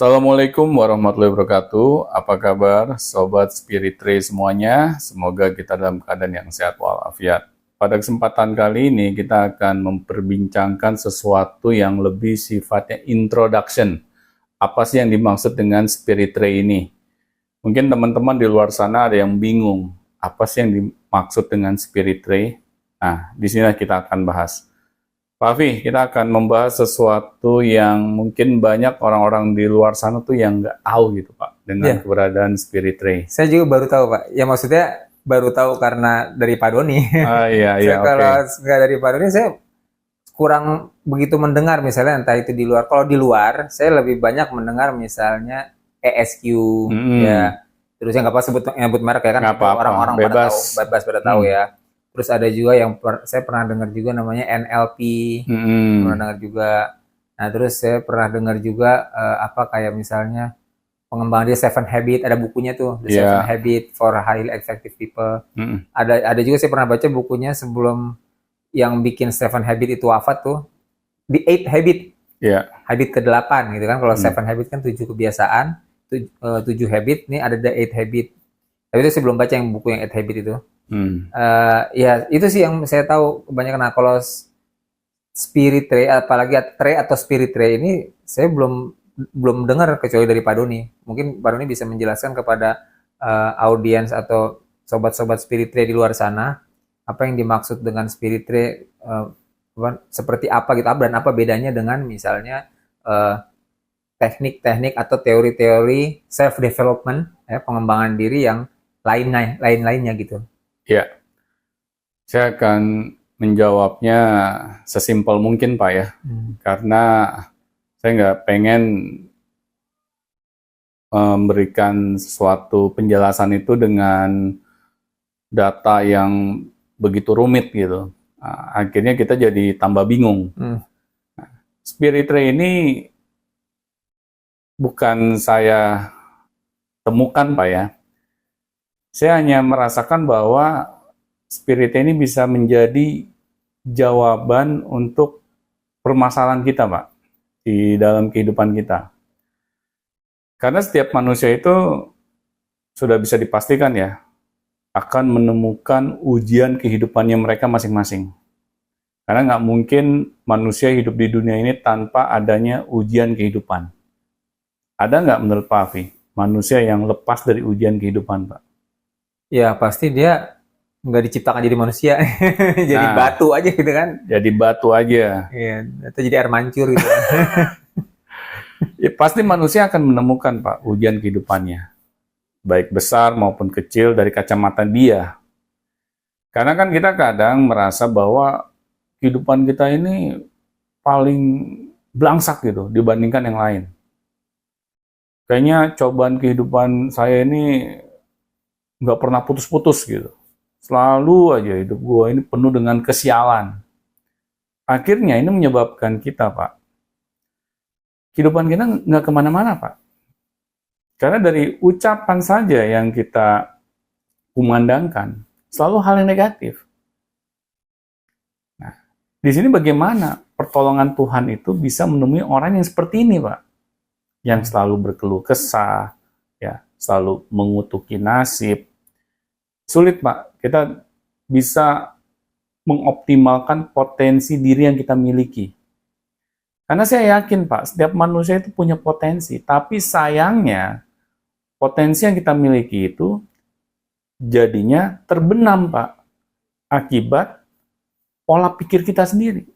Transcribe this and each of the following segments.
Assalamualaikum warahmatullahi wabarakatuh. Apa kabar Sobat Spirit Ray semuanya? Semoga kita dalam keadaan yang sehat walafiat. Pada kesempatan kali ini kita akan memperbincangkan sesuatu yang lebih sifatnya introduction. Apa sih yang dimaksud dengan Spirit Ray ini? Mungkin teman-teman di luar sana ada yang bingung. Apa sih yang dimaksud dengan Spirit Ray? Nah, di sini kita akan bahas. Pak Afi, kita akan membahas sesuatu yang mungkin banyak orang-orang di luar sana tuh yang nggak tahu gitu Pak, dengan keberadaan Spirit Ray. Saya juga baru tahu Pak. Ya maksudnya baru tahu karena dari Pak Doni. Iya, Saya kalau nggak dari Pak Doni, saya kurang begitu mendengar misalnya entah itu di luar. Kalau di luar, saya lebih banyak mendengar misalnya ESQ, ya. Terus yang nggak apa sebut merek ya kan, orang-orang pada tahu, pada tahu ya. Terus ada juga yang saya pernah dengar juga namanya NLP, pernah dengar juga. Nah terus saya pernah dengar juga kayak misalnya pengembangan dia Seven Habit, ada bukunya tuh, The Seven Habit for Highly Effective People. Ada juga saya pernah baca bukunya sebelum yang bikin Seven Habit itu wafat tuh, The Eight Habit, habit ke-8 gitu kan. Kalau Seven Habit kan 7 kebiasaan, 7 habit, ini ada The Eight Habit. Tapi itu saya belum baca yang buku yang Eight Habit itu. Ya itu sih yang saya tahu kebanyakan. Nah kalau Spirit Ray, apalagi Ray atau Spirit Ray ini saya belum dengar kecuali dari Pak Doni. Mungkin Pak Doni bisa menjelaskan kepada audiens atau sobat-sobat Spirit Ray di luar sana apa yang dimaksud dengan Spirit Ray, seperti apa gitu, dan apa bedanya dengan misalnya teknik-teknik atau teori-teori self development, pengembangan diri yang lainnya gitu. Ya, saya akan menjawabnya sesimpel mungkin Pak ya, karena saya nggak pengen memberikan sesuatu penjelasan itu dengan data yang begitu rumit gitu. Nah, akhirnya kita jadi tambah bingung. Spirit Ray ini bukan saya temukan Pak ya. Saya hanya merasakan bahwa Spirit ini bisa menjadi jawaban untuk permasalahan kita, Pak, di dalam kehidupan kita. Karena setiap manusia itu sudah bisa dipastikan ya, akan menemukan ujian kehidupannya mereka masing-masing. Karena nggak mungkin manusia hidup di dunia ini tanpa adanya ujian kehidupan. Ada nggak menurut Pak Afi, manusia yang lepas dari ujian kehidupan, Pak? Ya pasti dia nggak diciptakan jadi manusia, jadi batu aja gitu kan? Jadi batu aja. Iya, atau jadi air mancur gitu. Ya, pasti manusia akan menemukan Pak ujian kehidupannya, baik besar maupun kecil dari kacamata dia. Karena kan kita kadang merasa bahwa kehidupan kita ini paling belangsak gitu dibandingkan yang lain. Kayaknya cobaan kehidupan saya ini nggak pernah putus-putus gitu. Selalu aja hidup gue ini penuh dengan kesialan. Akhirnya ini menyebabkan kita, Pak, kehidupan kita nggak kemana-mana, Pak. Karena dari ucapan saja yang kita kumandangkan, selalu hal yang negatif. Nah, di sini bagaimana pertolongan Tuhan itu bisa menemui orang yang seperti ini, Pak? Yang selalu berkeluh kesah, ya, selalu mengutuki nasib. Sulit Pak, kita bisa mengoptimalkan potensi diri yang kita miliki. Karena saya yakin Pak, setiap manusia itu punya potensi, tapi sayangnya potensi yang kita miliki itu jadinya terbenam Pak, akibat pola pikir kita sendiri.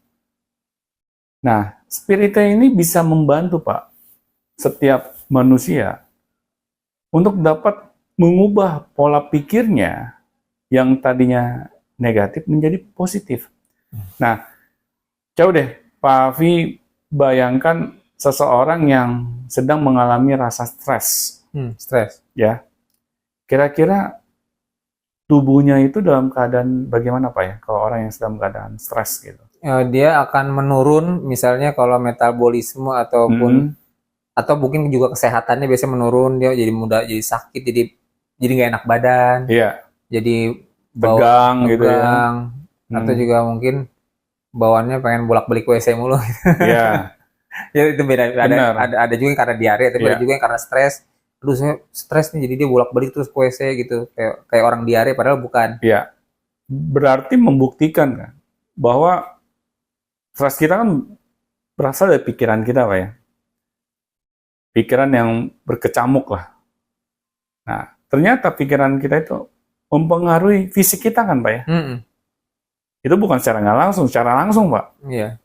Nah, Spirit ini bisa membantu Pak, setiap manusia untuk dapat mengubah pola pikirnya yang tadinya negatif menjadi positif. Nah, coba deh Pak Afi bayangkan seseorang yang sedang mengalami rasa stres. Stres. Ya. Kira-kira tubuhnya itu dalam keadaan bagaimana Pak ya? Kalau orang yang sedang keadaan stres gitu. Dia akan menurun misalnya kalau metabolisme ataupun atau mungkin juga kesehatannya biasanya menurun, dia jadi mudah jadi sakit, jadi nggak enak badan, jadi tegang gitu ya, atau juga mungkin bawaannya pengen bolak-balik WC mulu. Ya itu beda. Benar. Ada juga yang karena diare, tapi ada Iya. juga yang karena stres. Aduh saya stres nih, jadi dia bolak-balik terus ke WC gitu. Kayak orang diare padahal bukan. Ya, berarti membuktikan kan bahwa stres kita kan berasal dari pikiran kita, Pak ya. Pikiran yang berkecamuk lah. Nah, ternyata pikiran kita itu mempengaruhi fisik kita kan, Pak ya. Itu bukan secara nggak langsung, secara langsung, Pak. Iya.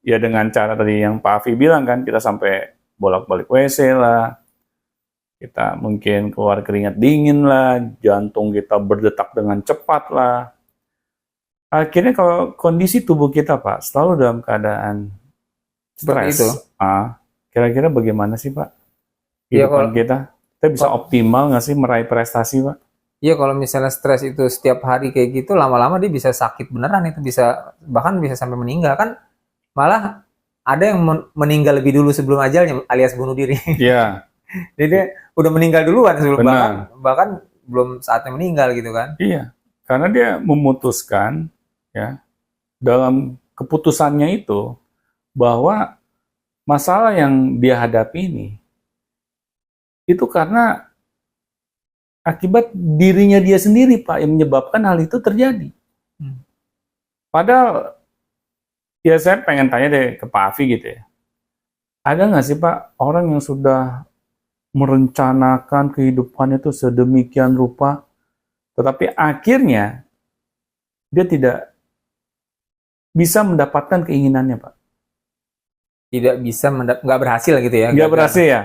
Ya dengan cara tadi yang Pak Afi bilang kan, kita sampai bolak-balik WC lah, kita mungkin keluar keringat dingin lah, jantung kita berdetak dengan cepat lah. Akhirnya kalau kondisi tubuh kita, Pak, selalu dalam keadaan Seperti stres. itu. Kira-kira bagaimana sih, Pak? Iya, Kehidupan kita bisa optimal nggak sih meraih prestasi, Pak? Iya, kalau misalnya stres itu setiap hari kayak gitu, lama-lama dia bisa sakit beneran, itu bisa bahkan bisa sampai meninggal kan. Malah ada yang meninggal lebih dulu sebelum ajalnya, alias bunuh diri. Iya, Jadi dia udah meninggal duluan sebelum benar. bahkan belum saatnya meninggal gitu kan. Iya, karena dia memutuskan ya dalam keputusannya itu bahwa masalah yang dia hadapi ini itu karena akibat dirinya dia sendiri, Pak, yang menyebabkan hal itu terjadi. Padahal ya saya pengen tanya deh ke Pak Afi gitu ya. Ada nggak sih, Pak, orang yang sudah merencanakan kehidupan itu sedemikian rupa, tetapi akhirnya dia tidak bisa mendapatkan keinginannya, Pak? Tidak bisa nggak berhasil gitu ya. Nggak berhasil ya?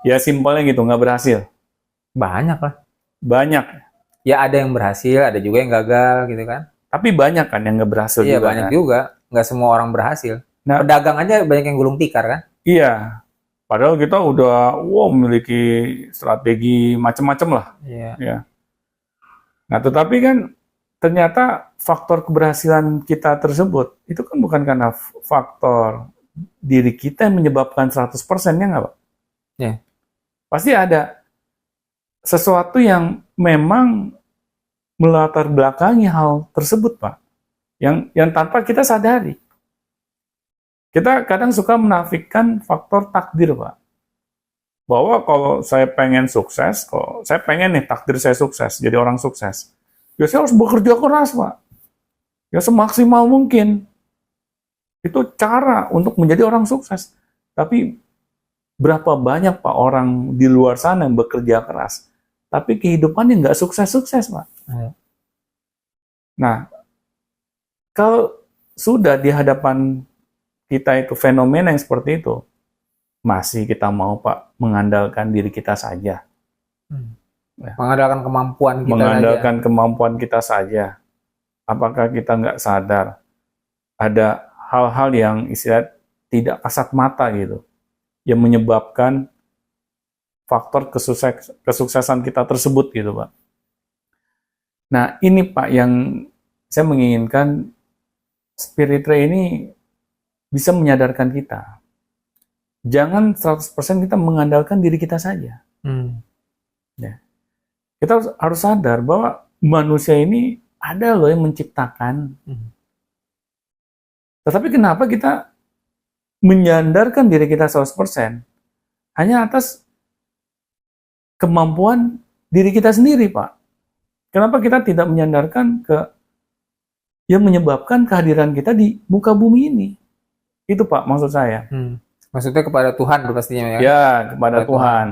Ya simpelnya gitu, nggak berhasil. Banyak lah. Banyak. Ya ada yang berhasil, ada juga yang gagal gitu kan. Tapi banyak kan yang nggak berhasil Iya, juga banyak kan? juga. Nggak semua orang berhasil. Nah, Pedagang aja banyak yang gulung tikar kan. iya. Padahal kita udah memiliki strategi macam-macam lah. Iya. Ya. Nah, tetapi kan ternyata faktor keberhasilan kita tersebut itu kan bukan karena faktor diri kita yang menyebabkan 100%, ya nggak, Pak? Iya. Pasti ada sesuatu yang memang melatar belakangi hal tersebut, Pak. Yang tanpa kita sadari. Kita kadang suka menafikan faktor takdir, Pak. Bahwa kalau saya pengen sukses, kalau saya pengen nih takdir saya sukses, jadi orang sukses, ya saya harus bekerja keras, Pak. Ya semaksimal mungkin. Itu cara untuk menjadi orang sukses. Tapi berapa banyak, Pak, orang di luar sana yang bekerja keras, tapi kehidupannya nggak sukses-sukses, Pak. Nah, kalau sudah di hadapan kita itu fenomena yang seperti itu, masih kita mau, Pak, mengandalkan diri kita saja. Mengandalkan kemampuan kita Mengandalkan saja. kemampuan kita saja. Apakah kita nggak sadar ada hal-hal yang istilah tidak kasat mata gitu, yang menyebabkan faktor kesuksesan kita tersebut gitu, Pak. Nah, ini, Pak, yang saya menginginkan Spirit Ray ini bisa menyadarkan kita. Jangan 100% kita mengandalkan diri kita saja. Ya. Kita harus sadar bahwa manusia ini ada loh yang menciptakan. Tetapi kenapa kita menyandarkan diri kita 100% hanya atas kemampuan diri kita sendiri, Pak? Kenapa kita tidak menyandarkan ke yang menyebabkan kehadiran kita di muka bumi ini? Itu, Pak, maksud saya. Maksudnya kepada Tuhan pastinya ya? Ya, kepada Tuhan.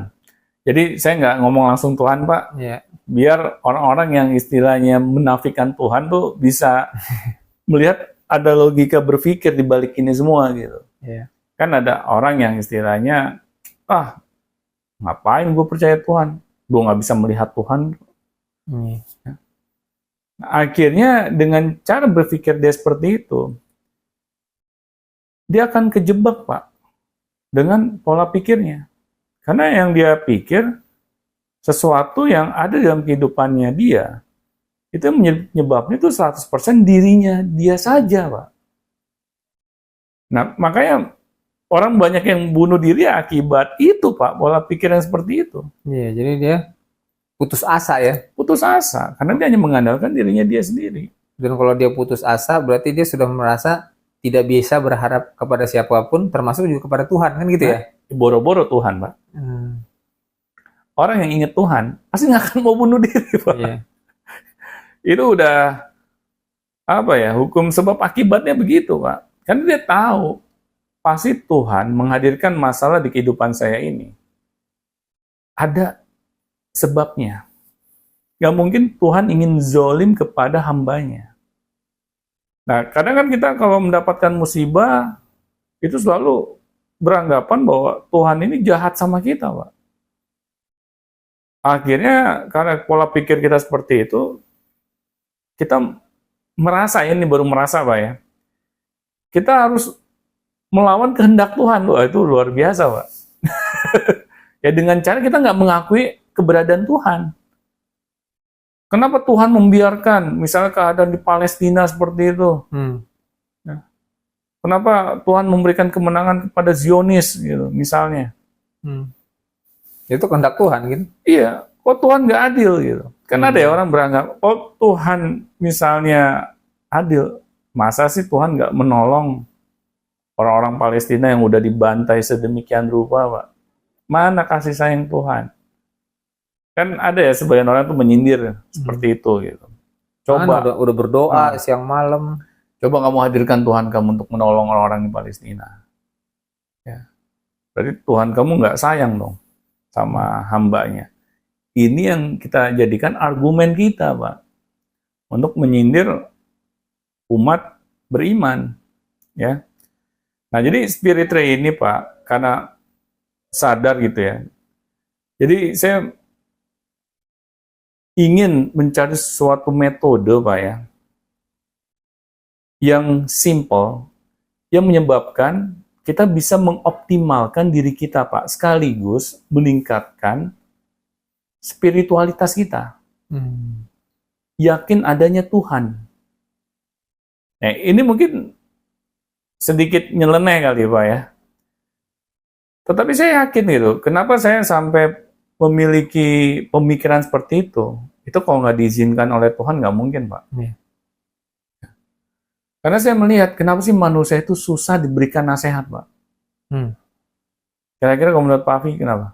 Jadi saya nggak ngomong langsung Tuhan, Pak. Ya. Biar orang-orang yang istilahnya menafikan Tuhan tuh bisa melihat ada logika berpikir di balik ini semua gitu. Ya. Kan ada orang yang istilahnya, ngapain gue percaya Tuhan? Gue nggak bisa melihat Tuhan. Nah, akhirnya dengan cara berpikir dia seperti itu, dia akan kejebak, Pak, dengan pola pikirnya. Karena yang dia pikir, sesuatu yang ada dalam kehidupannya dia, itu menyebabnya itu 100% dirinya dia saja, Pak. Nah, makanya orang banyak yang bunuh diri akibat itu, Pak, pola pikir yang seperti itu. Iya, jadi dia putus asa ya. Putus asa, karena dia hanya mengandalkan dirinya dia sendiri. Dan kalau dia putus asa, berarti dia sudah merasa tidak bisa berharap kepada siapapun, termasuk juga kepada Tuhan, kan gitu ya? Boro-boro Tuhan, Pak. Orang yang ingat Tuhan pasti nggak akan mau bunuh diri, Pak. Iya. Itu udah apa ya, hukum sebab akibatnya begitu, Pak. Karena dia tahu pasti Tuhan menghadirkan masalah di kehidupan saya ini. Ada sebabnya. Nggak mungkin Tuhan ingin zolim kepada hambanya. Nah, kadang kan kita kalau mendapatkan musibah, itu selalu beranggapan bahwa Tuhan ini jahat sama kita, Pak. Akhirnya, karena pola pikir kita seperti itu, kita merasa, ini baru merasa, Pak ya, kita harus melawan kehendak Tuhan. Wah, itu luar biasa, Pak. Ya, dengan cara kita nggak mengakui keberadaan Tuhan. Kenapa Tuhan membiarkan misalnya keadaan di Palestina seperti itu? Ya. Kenapa Tuhan memberikan kemenangan kepada Zionis gitu, misalnya? Itu kehendak Tuhan gitu. Iya, kok Tuhan nggak adil gitu? Karena ada ya orang beranggap, oh Tuhan misalnya adil, masa sih Tuhan nggak menolong orang-orang Palestina yang udah dibantai sedemikian rupa, Pak? Mana kasih sayang Tuhan? Kan ada ya sebagian orang tuh menyindir seperti itu gitu. Coba udah berdoa siang malam. Coba kamu hadirkan Tuhan kamu untuk menolong orang-orang di Palestina. Ya. Berarti Tuhan kamu nggak sayang dong sama hambanya. Ini yang kita jadikan argumen kita, Pak, untuk menyindir umat beriman, ya. Nah, jadi Spirit Ray ini, Pak, karena sadar gitu ya. Jadi saya ingin mencari suatu metode, Pak ya, yang simple, yang menyebabkan kita bisa mengoptimalkan diri kita, Pak, sekaligus meningkatkan spiritualitas kita. Yakin adanya Tuhan. Nah, ini mungkin sedikit nyeleneh kali, Pak ya. Tetapi saya yakin gitu, kenapa saya sampai memiliki pemikiran seperti itu kalau nggak diizinkan oleh Tuhan nggak mungkin, Pak. Karena saya melihat kenapa sih manusia itu susah diberikan nasihat, Pak. Kira-kira kalau menurut Pak Afi kenapa?